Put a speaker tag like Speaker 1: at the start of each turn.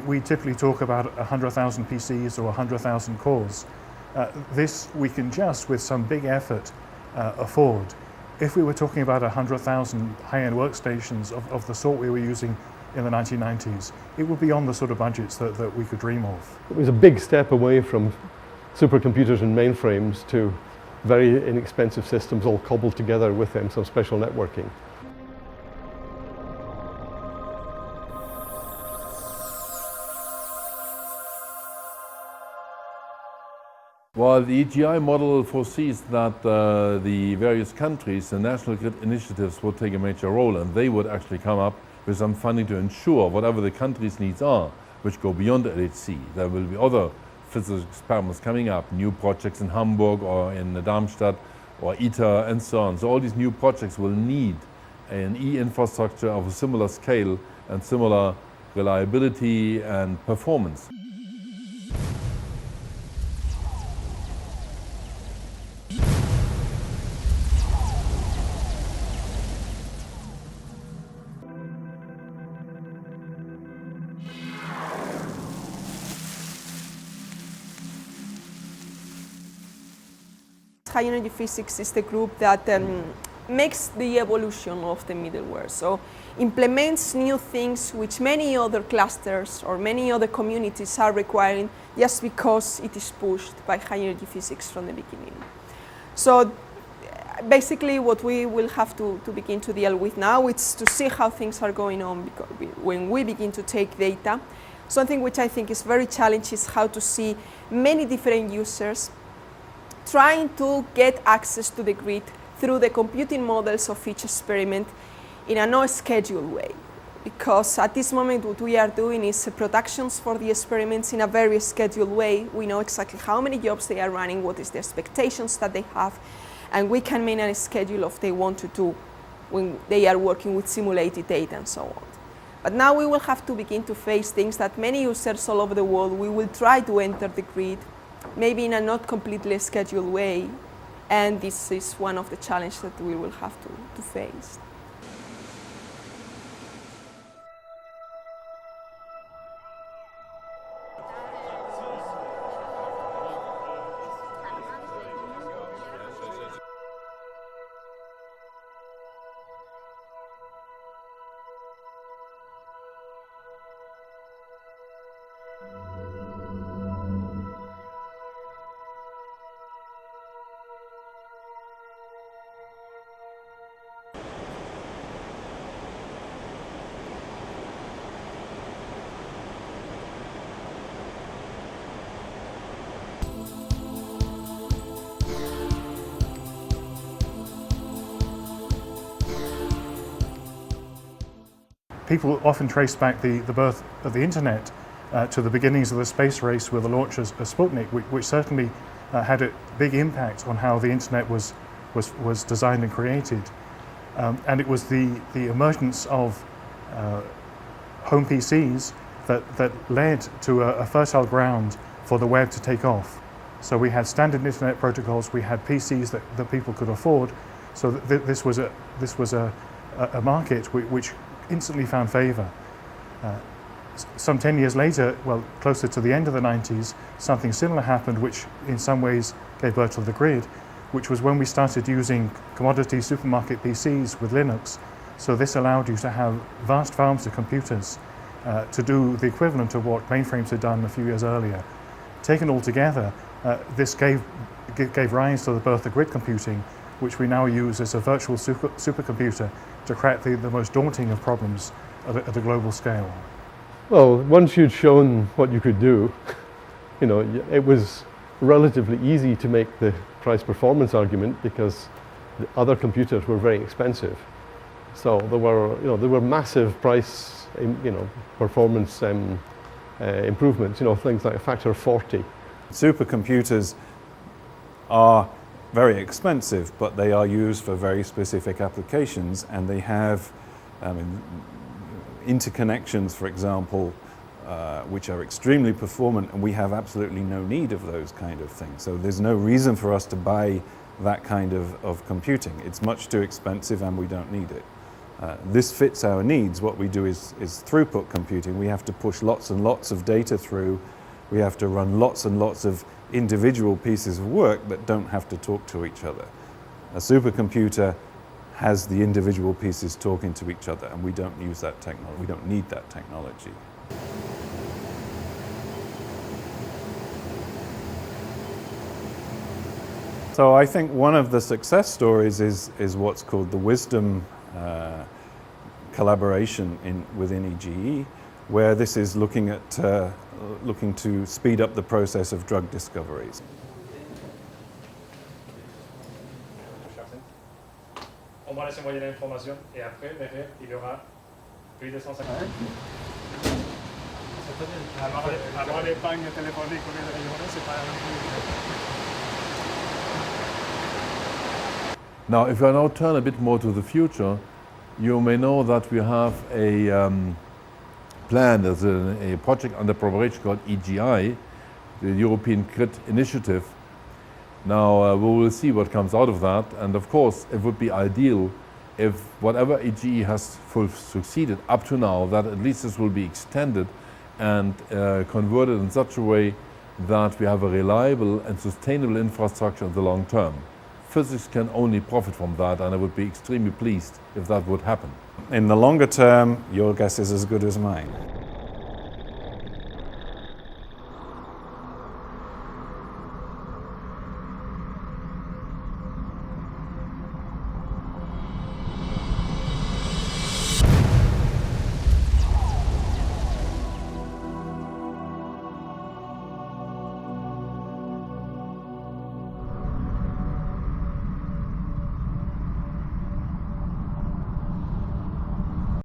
Speaker 1: We typically talk about 100,000 PCs or 100,000 cores. This we can just, with some big effort, afford. If we were talking about 100,000 high-end workstations of the sort we were using in the 1990s, it would be on the sort of budgets that we could dream of.
Speaker 2: It was a big step away from supercomputers and mainframes to very inexpensive systems all cobbled together with some special networking.
Speaker 3: Well, the EGI model foresees that the various countries, the national grid initiatives would take a major role, and they would actually come up with some funding to ensure whatever the country's needs are, which go beyond the LHC. There will be other physics experiments coming up, new projects in Hamburg or in Darmstadt or ITER and so on. So all these new projects will need an E-infrastructure of a similar scale and similar reliability and performance.
Speaker 4: High energy physics is the group that makes the evolution of the middleware. So implements new things which many other clusters or many other communities are requiring just because it is pushed by high energy physics from the beginning. So basically what we will have to begin to deal with now is to see how things are going on because when we begin to take data. Something which I think is very challenging is how to see many different users trying to get access to the grid through the computing models of each experiment in a non-scheduled way. Because at this moment what we are doing is productions for the experiments in a very scheduled way. We know exactly how many jobs they are running, what is the expectations that they have, and we can manage a schedule of they want to do when they are working with simulated data and so on. But now we will have to begin to face things that many users all over the world, we will try to enter the grid maybe in a not completely scheduled way, and this is one of the challenges that we will have to face.
Speaker 1: People often trace back the birth of the internet to the beginnings of the space race with the launch of Sputnik, which certainly had a big impact on how the internet was designed and created. And it was the emergence of home PCs that led to a fertile ground for the web to take off. So we had standard internet protocols, we had PCs that people could afford. So this was a market which instantly found favor. Some 10 years later, well, closer to the end of the 90s, something similar happened, which in some ways gave birth to the grid, which was when we started using commodity supermarket PCs with Linux. So this allowed you to have vast farms of computers to do the equivalent of what mainframes had done a few years earlier. Taken all together, this gave rise to the birth of grid computing, which we now use as a virtual supercomputer to crack the most daunting of problems at a global scale.
Speaker 2: Well, once you'd shown what you could do, it was relatively easy to make the price-performance argument because the other computers were very expensive. So there were massive price, performance improvements. Things like a factor of 40.
Speaker 5: Supercomputers are very expensive, but they are used for very specific applications, and they have interconnections, for example, which are extremely performant, and we have absolutely no need of those kind of things. So there's no reason for us to buy that kind of computing. It's much too expensive and we don't need it. This fits our needs. What we do is throughput computing. We have to push lots and lots of data through. We have to run lots and lots of individual pieces of work that don't have to talk to each other. A supercomputer has the individual pieces talking to each other, and we don't use that technology. We don't need that technology. So I think one of the success stories is what's called the wisdom collaboration within EGE, where this is looking to speed up the process of drug discoveries.
Speaker 6: On va laisser envoyer l'information et après, derrière, il y aura plus de 150. Avoir l'épargne téléphonique au lieu de rayonner, c'est pas la même chose.
Speaker 3: Now, if I now turn a bit more to the future, you may know that we have a plan, there's a project under preparation called EGI, the European Grid Initiative. Now, we will see what comes out of that, and of course, it would be ideal if whatever EGE has succeeded up to now, that at least this will be extended and converted in such a way that we have a reliable and sustainable infrastructure in the long term. Physics can only profit from that, and I would be extremely pleased if that would happen.
Speaker 5: In the longer term, your guess is as good as mine.